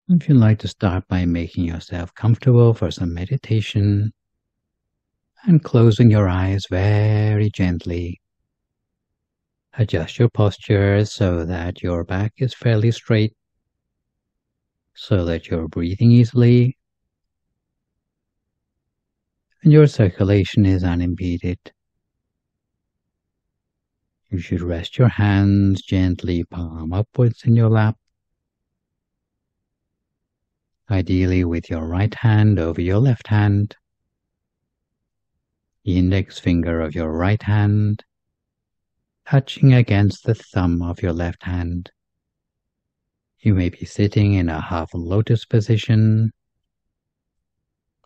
If you'd like to start by making yourself comfortable for some meditation and closing your eyes very gently, adjust your posture so that your back is fairly straight, so that you're breathing easily and your circulation is unimpeded. You should rest your hands gently palm upwards in your lap, ideally with your right hand over your left hand, the index finger of your right hand touching against the thumb of your left hand. You may be sitting in a half lotus position,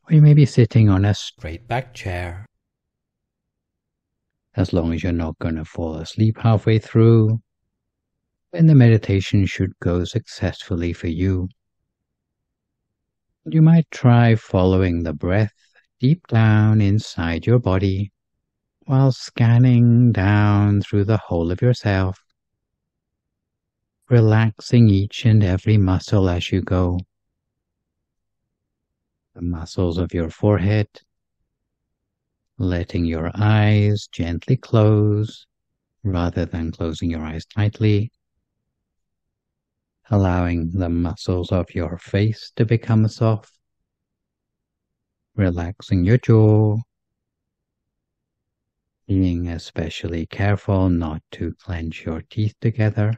or you may be sitting on a straight back chair. As long as you're not going to fall asleep halfway through, then the meditation should go successfully for you. You might try following the breath deep down inside your body while scanning down through the whole of yourself, relaxing each and every muscle as you go. The muscles of your forehead, letting your eyes gently close rather than closing your eyes tightly, allowing the muscles of your face to become soft, relaxing your jaw, being especially careful not to clench your teeth together,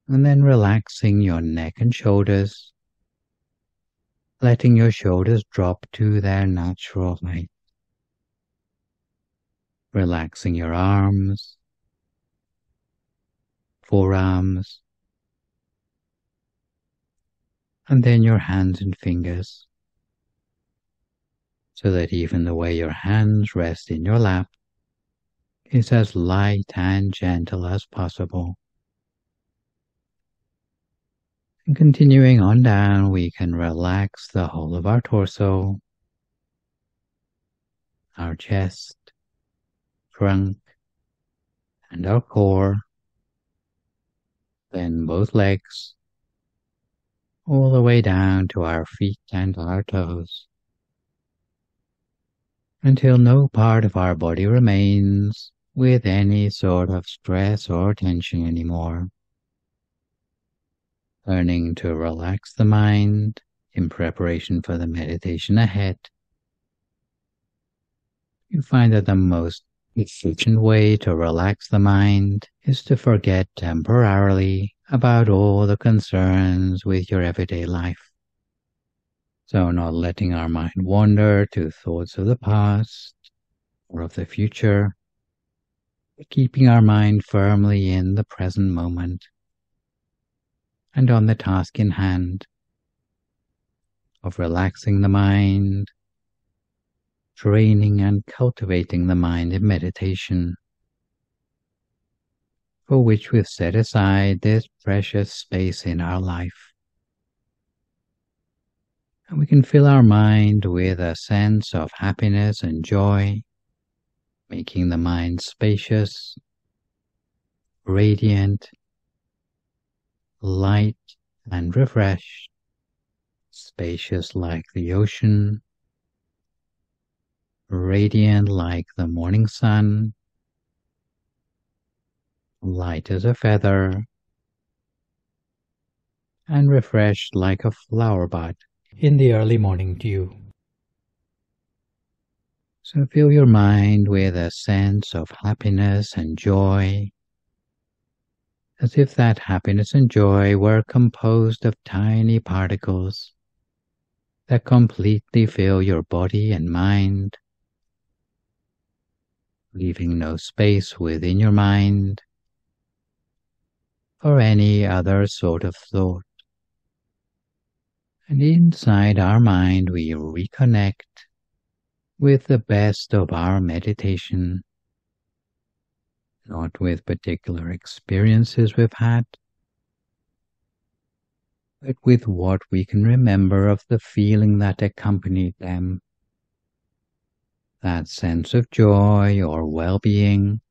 and then relaxing your neck and shoulders, letting your shoulders drop to their natural height, relaxing your arms, forearms, and then your hands and fingers, so that even the way your hands rest in your lap is as light and gentle as possible. And continuing on down, we can relax the whole of our torso, our chest, trunk, and our core, then both legs, all the way down to our feet and our toes, until no part of our body remains with any sort of stress or tension anymore. Learning to relax the mind in preparation for the meditation ahead. You find that the most efficient way to relax the mind is to forget temporarily about all the concerns with your everyday life. So not letting our mind wander to thoughts of the past or of the future, but keeping our mind firmly in the present moment and on the task in hand of relaxing the mind, training and cultivating the mind in meditation, for which we've set aside this precious space in our life. And we can fill our mind with a sense of happiness and joy, making the mind spacious, radiant, light and refreshed, spacious like the ocean, radiant like the morning sun, light as a feather, and refreshed like a flower bud in the early morning dew. So fill your mind with a sense of happiness and joy, as if that happiness and joy were composed of tiny particles that completely fill your body and mind, leaving no space within your mind for any other sort of thought. And inside our mind we reconnect with the best of our meditation, not with particular experiences we've had, but with what we can remember of the feeling that accompanied them, that sense of joy or well-being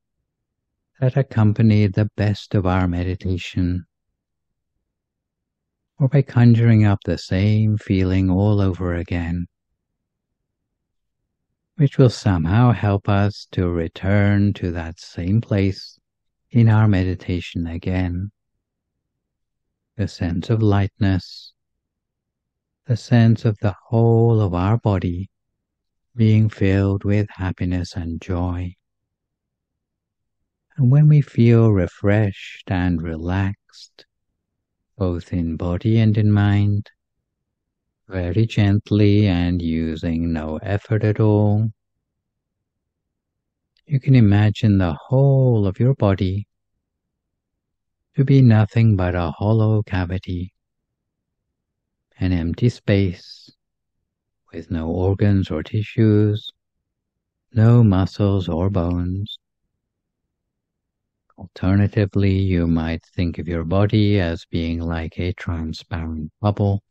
that accompanied the best of our meditation. or by conjuring up the same feeling all over again, which will somehow help us to return to that same place in our meditation again. The sense of lightness, the sense of the whole of our body being filled with happiness and joy. And when we feel refreshed and relaxed, both in body and in mind, very gently and using no effort at all, you can imagine the whole of your body to be nothing but a hollow cavity, an empty space with no organs or tissues, no muscles or bones. Alternatively, you might think of your body as being like a transparent bubble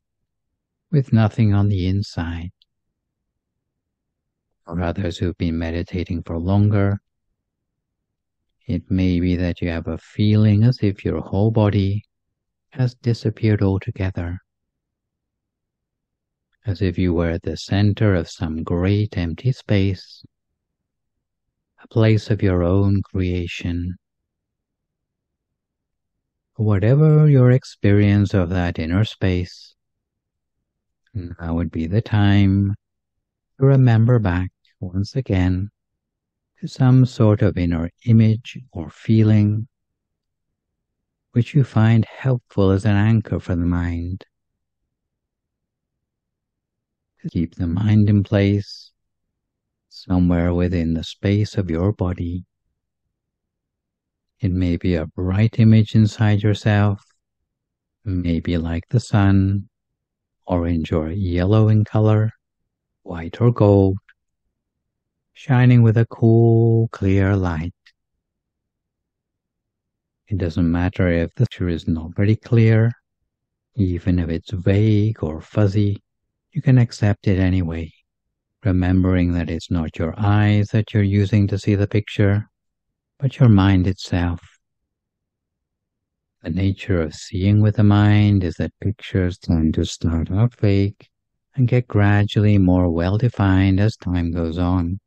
with nothing on the inside. For others who've been meditating for longer, it may be that you have a feeling as if your whole body has disappeared altogether, as if you were at the center of some great empty space, a place of your own creation. Whatever your experience of that inner space, now would be the time to remember back once again to some sort of inner image or feeling which you find helpful as an anchor for the mind. To keep the mind in place somewhere within the space of your body. It may be a bright image inside yourself, maybe like the sun, orange or yellow in color, white or gold, shining with a cool, clear light. It doesn't matter if the picture is not very clear, even if it's vague or fuzzy, you can accept it anyway, remembering that it's not your eyes that you're using to see the picture, but your mind itself. The nature of seeing with the mind is that pictures tend to start out vague and get gradually more well-defined as time goes on.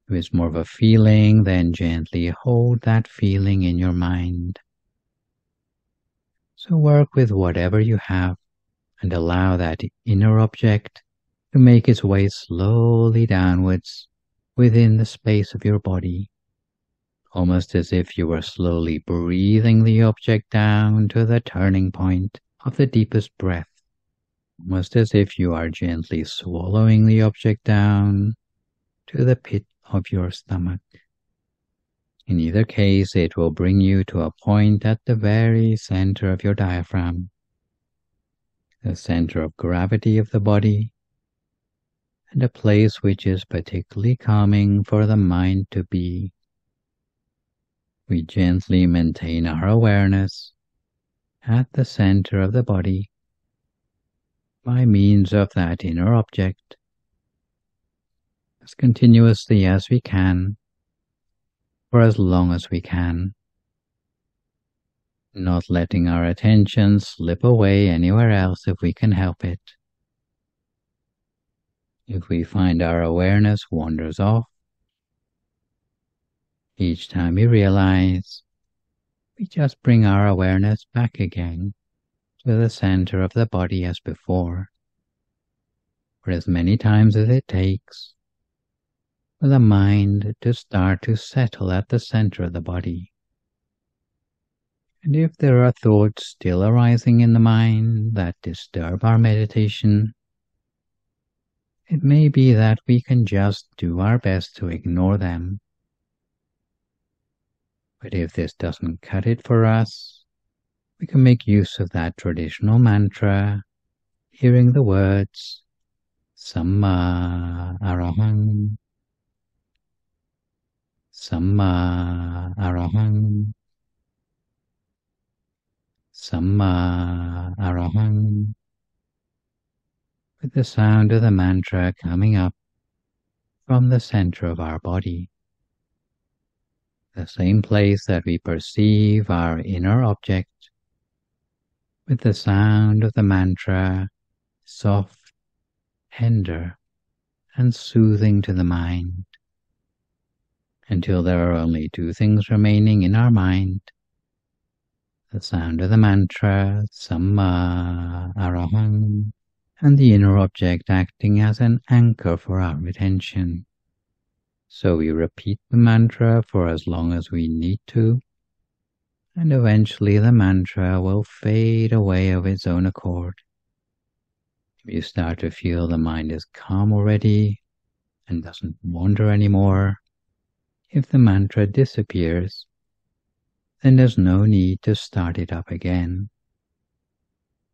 If it's more of a feeling, then gently hold that feeling in your mind. So work with whatever you have and allow that inner object to make its way slowly downwards within the space of your body, almost as if you were slowly breathing the object down to the turning point of the deepest breath, almost as if you are gently swallowing the object down to the pit of your stomach. In either case, it will bring you to a point at the very center of your diaphragm, the center of gravity of the body, and a place which is particularly calming for the mind to be. We gently maintain our awareness at the center of the body by means of that inner object as continuously as we can for as long as we can, not letting our attention slip away anywhere else if we can help it. If we find our awareness wanders off, each time we realize, we just bring our awareness back again to the center of the body as before, for as many times as it takes for the mind to start to settle at the center of the body. And if there are thoughts still arising in the mind that disturb our meditation, it may be that we can just do our best to ignore them. But if this doesn't cut it for us, we can make use of that traditional mantra, hearing the words Samma Arahang, Samma Arahang, Samma Arahang, with the sound of the mantra coming up from the center of our body, the same place that we perceive our inner object, with the sound of the mantra soft, tender, and soothing to the mind, until there are only two things remaining in our mind: the sound of the mantra Samma Arahang, and the inner object acting as an anchor for our attention. So we repeat the mantra for as long as we need to, and eventually the mantra will fade away of its own accord. If you start to feel the mind is calm already and doesn't wander anymore, if the mantra disappears, then there's no need to start it up again.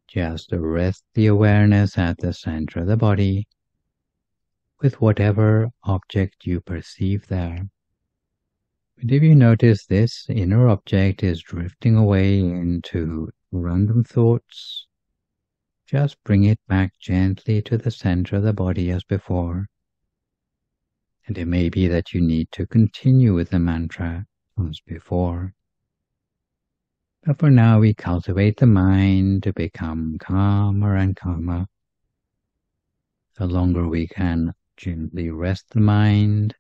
Just rest the awareness at the center of the body with whatever object you perceive there. But if you notice this inner object is drifting away into random thoughts, just bring it back gently to the center of the body as before. And it may be that you need to continue with the mantra as before. But for now, we cultivate the mind to become calmer and calmer. The longer we can gently rest the mind,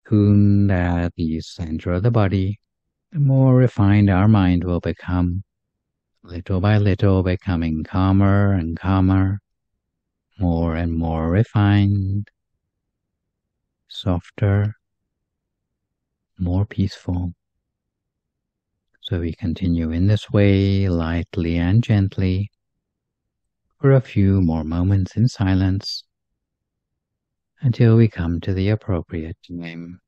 cocooned at the center of the body, the more refined our mind will become, little by little becoming calmer and calmer, more and more refined, softer, more peaceful. So we continue in this way, lightly and gently, for a few more moments in silence, until we come to the appropriate time.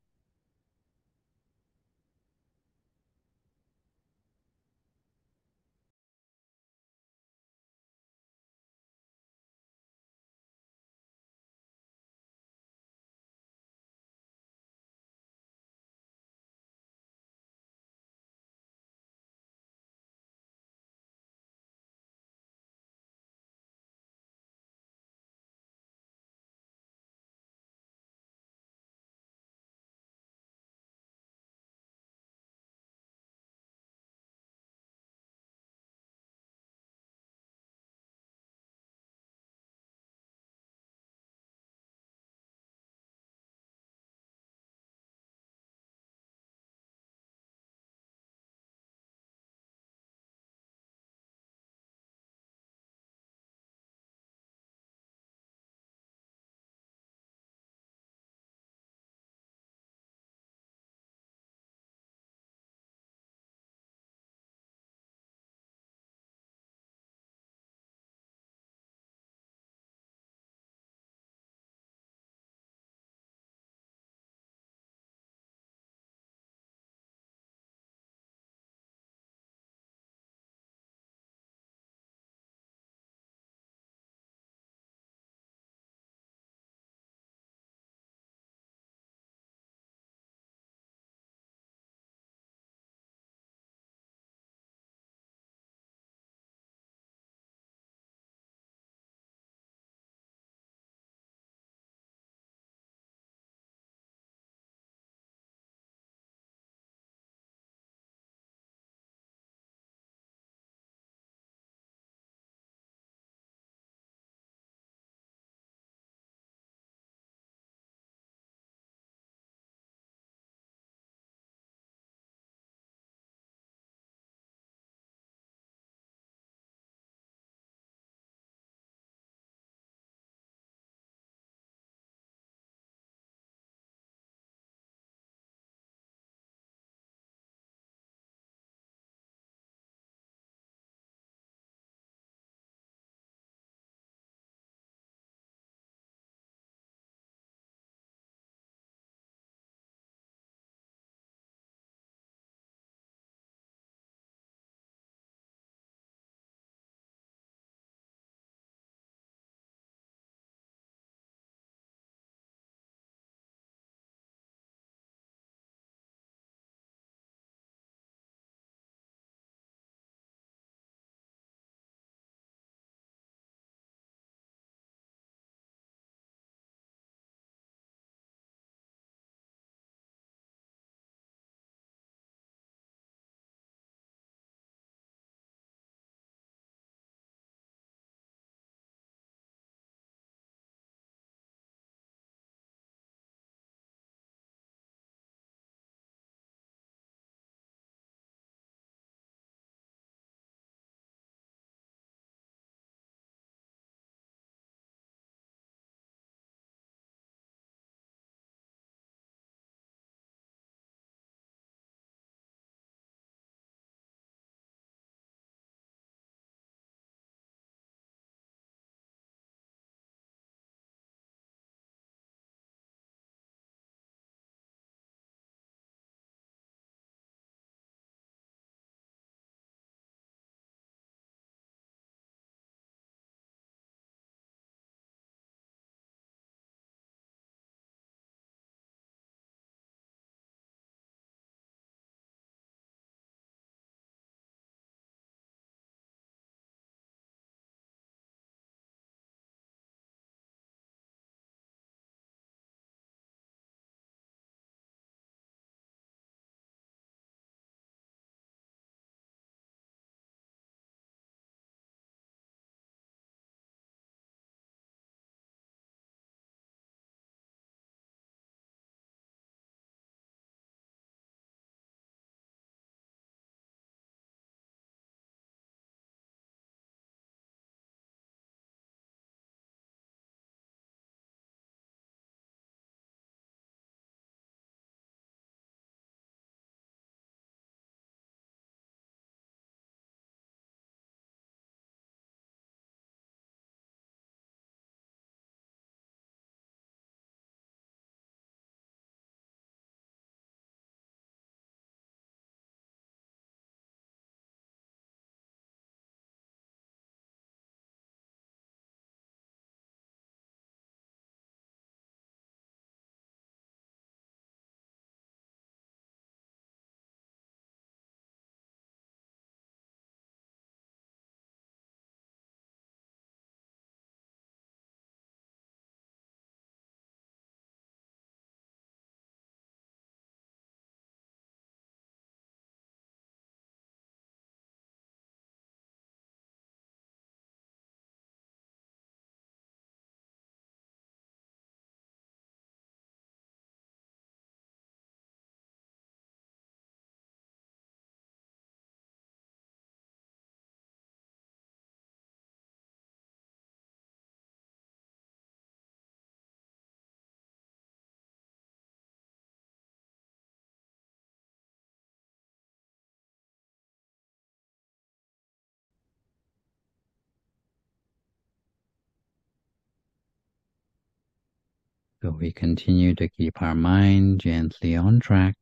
So we continue to keep our mind gently on track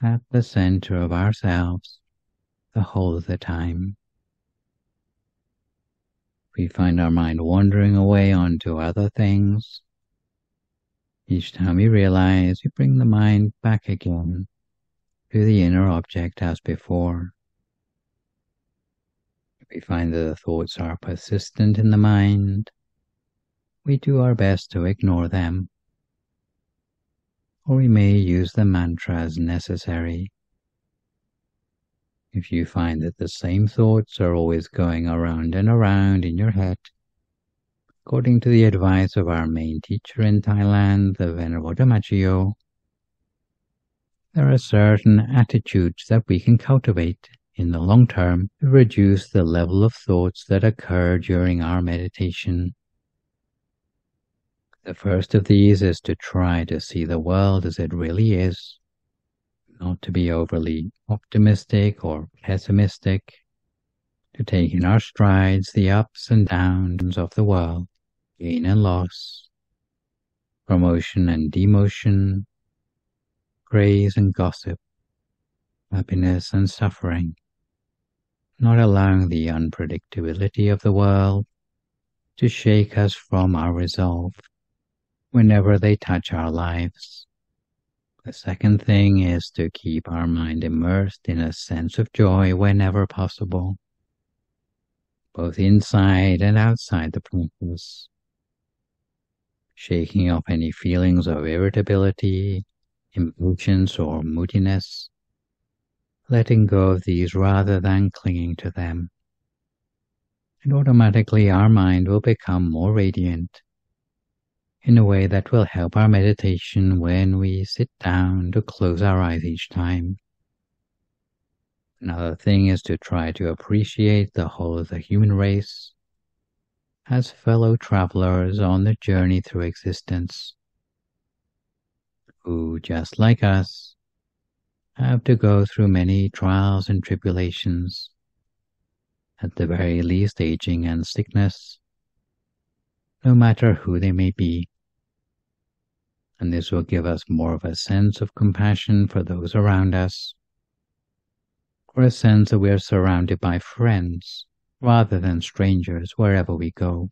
at the center of ourselves the whole of the time. We find our mind wandering away onto other things. Each time we realize, we bring the mind back again to the inner object as before. If we find that the thoughts are persistent in the mind, we do our best to ignore them, or we may use the mantra as necessary. If you find that the same thoughts are always going around and around in your head, according to the advice of our main teacher in Thailand, the Venerable Dhammachiyyo, there are certain attitudes that we can cultivate in the long term to reduce the level of thoughts that occur during our meditation. The first of these is to try to see the world as it really is, not to be overly optimistic or pessimistic, to take in our strides the ups and downs of the world, gain and loss, promotion and demotion, praise and gossip, happiness and suffering, not allowing the unpredictability of the world to shake us from our resolve whenever they touch our lives. The second thing is to keep our mind immersed in a sense of joy whenever possible, both inside and outside the practice, shaking off any feelings of irritability, impatience, or moodiness, letting go of these rather than clinging to them. And automatically our mind will become more radiant in a way that will help our meditation when we sit down to close our eyes each time. Another thing is to try to appreciate the whole of the human race as fellow travelers on the journey through existence, who, just like us, have to go through many trials and tribulations, at the very least aging and sickness, no matter who they may be. And this will give us more of a sense of compassion for those around us, or a sense that we are surrounded by friends rather than strangers wherever we go.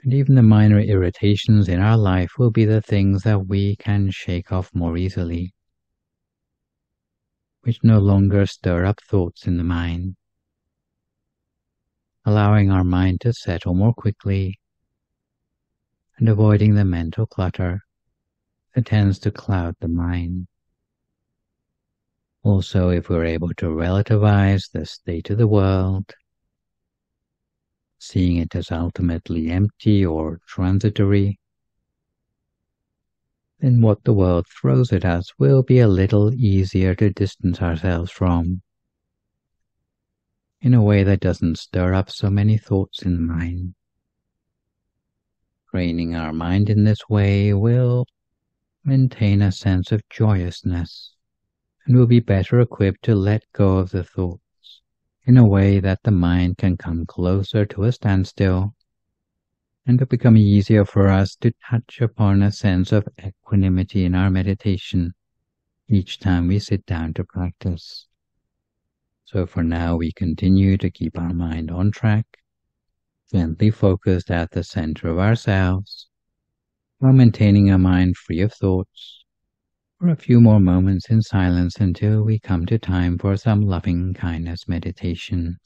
And even the minor irritations in our life will be the things that we can shake off more easily, which no longer stir up thoughts in the mind, allowing our mind to settle more quickly and avoiding the mental clutter that tends to cloud the mind. Also, if we're able to relativize the state of the world, seeing it as ultimately empty or transitory, then what the world throws at us will be a little easier to distance ourselves from, in a way that doesn't stir up so many thoughts in the mind. Training our mind in this way will maintain a sense of joyousness and will be better equipped to let go of the thoughts in a way that the mind can come closer to a standstill and to become easier for us to touch upon a sense of equanimity in our meditation each time we sit down to practice. So for now, we continue to keep our mind on track, gently focused at the center of ourselves, while maintaining a mind free of thoughts, for a few more moments in silence until we come to time for some loving kindness meditation.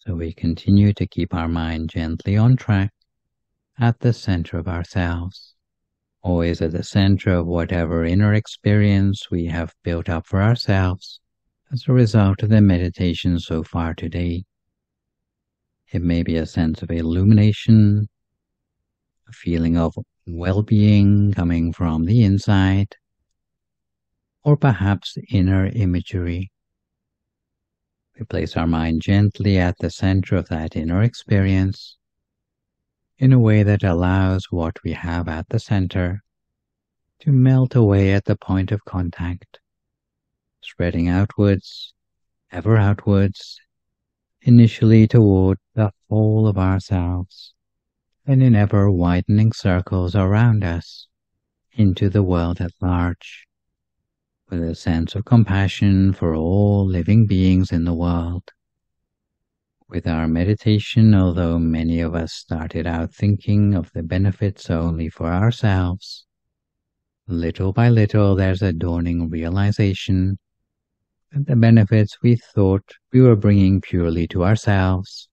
So we continue to keep our mind gently on track at the center of ourselves, always at the center of whatever inner experience we have built up for ourselves as a result of the meditation so far today. It may be a sense of illumination, a feeling of well-being coming from the inside, or perhaps inner imagery. We place our mind gently at the center of that inner experience in a way that allows what we have at the center to melt away at the point of contact, spreading outwards, ever outwards, initially toward the whole of ourselves, and in ever widening circles around us into the world at large, with a sense of compassion for all living beings in the world. With our meditation, although many of us started out thinking of the benefits only for ourselves, little by little there's a dawning realization that the benefits we thought we were bringing purely to ourselves,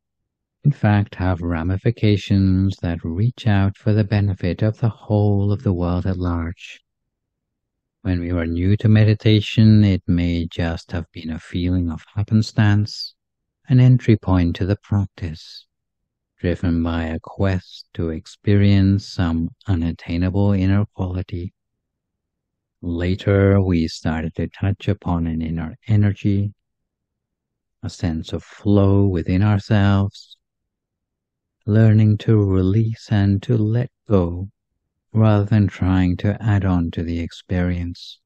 in fact, have ramifications that reach out for the benefit of the whole of the world at large. When we were new to meditation, it may just have been a feeling of happenstance, an entry point to the practice, driven by a quest to experience some unattainable inner quality. Later, we started to touch upon an inner energy, a sense of flow within ourselves, learning to release and to let go rather than trying to add on to the experience.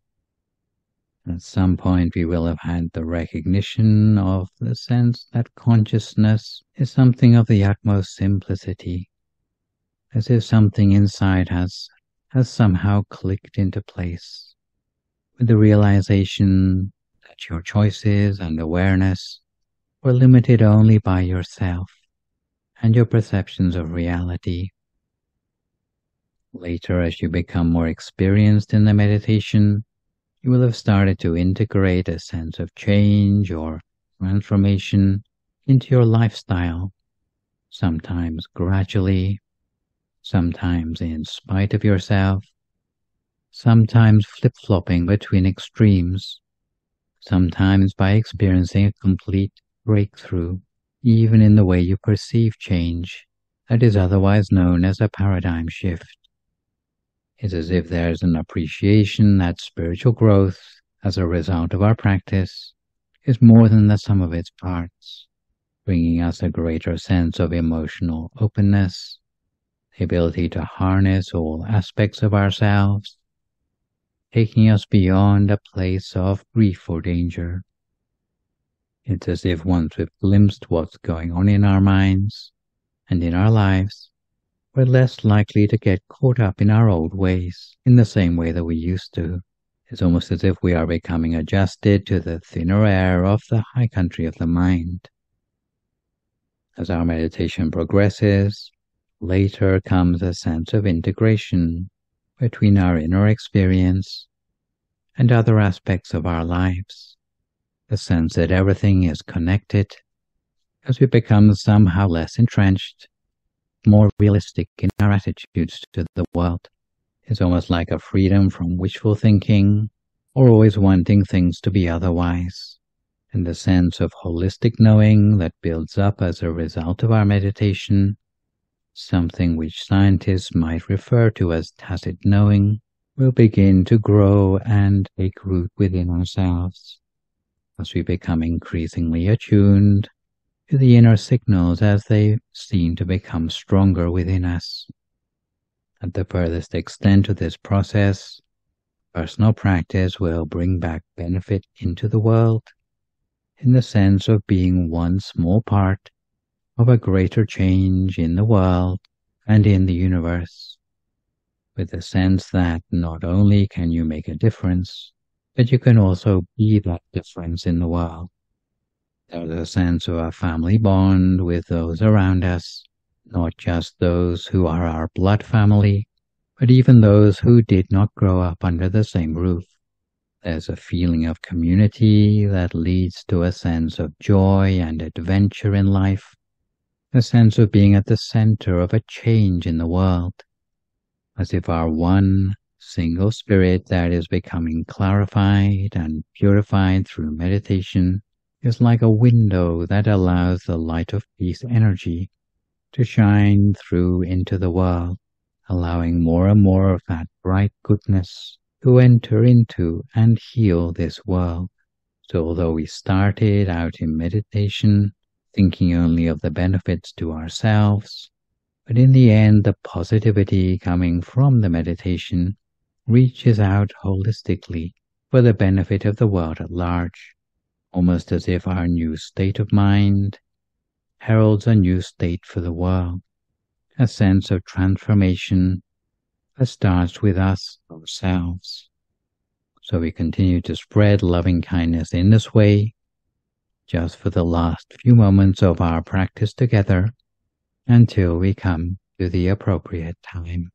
At some point we will have had the recognition of the sense that consciousness is something of the utmost simplicity, as if something inside has somehow clicked into place, with the realization that your choices and awareness were limited only by yourself and your perceptions of reality. Later, as you become more experienced in the meditation, you will have started to integrate a sense of change or transformation into your lifestyle, sometimes gradually, sometimes in spite of yourself, sometimes flip-flopping between extremes, sometimes by experiencing a complete breakthrough, even in the way you perceive change that is otherwise known as a paradigm shift. It's as if there's an appreciation that spiritual growth, as a result of our practice, is more than the sum of its parts, bringing us a greater sense of emotional openness, the ability to harness all aspects of ourselves, taking us beyond a place of grief or danger. It's as if once we've glimpsed what's going on in our minds and in our lives, we're less likely to get caught up in our old ways in the same way that we used to. It's almost as if we are becoming adjusted to the thinner air of the high country of the mind. As our meditation progresses, later comes a sense of integration between our inner experience and other aspects of our lives, the sense that everything is connected as we become somehow less entrenched, more realistic in our attitudes to the world. It's almost like a freedom from wishful thinking or always wanting things to be otherwise, and the sense of holistic knowing that builds up as a result of our meditation, something which scientists might refer to as tacit knowing, will begin to grow and take root within ourselves as we become increasingly attuned to the inner signals as they seem to become stronger within us. At the furthest extent of this process, personal practice will bring back benefit into the world in the sense of being one small part of a greater change in the world and in the universe, with the sense that not only can you make a difference, but you can also be that difference in the world. There's a sense of a family bond with those around us, not just those who are our blood family, but even those who did not grow up under the same roof. There's a feeling of community that leads to a sense of joy and adventure in life, a sense of being at the center of a change in the world, as if our one single spirit that is becoming clarified and purified through meditation is like a window that allows the light of peace energy to shine through into the world, allowing more and more of that bright goodness to enter into and heal this world. So although we started out in meditation, thinking only of the benefits to ourselves, but in the end, the positivity coming from the meditation reaches out holistically for the benefit of the world at large, almost as if our new state of mind heralds a new state for the world, a sense of transformation that starts with us ourselves. So we continue to spread loving kindness in this way, just for the last few moments of our practice together, until we come to the appropriate time.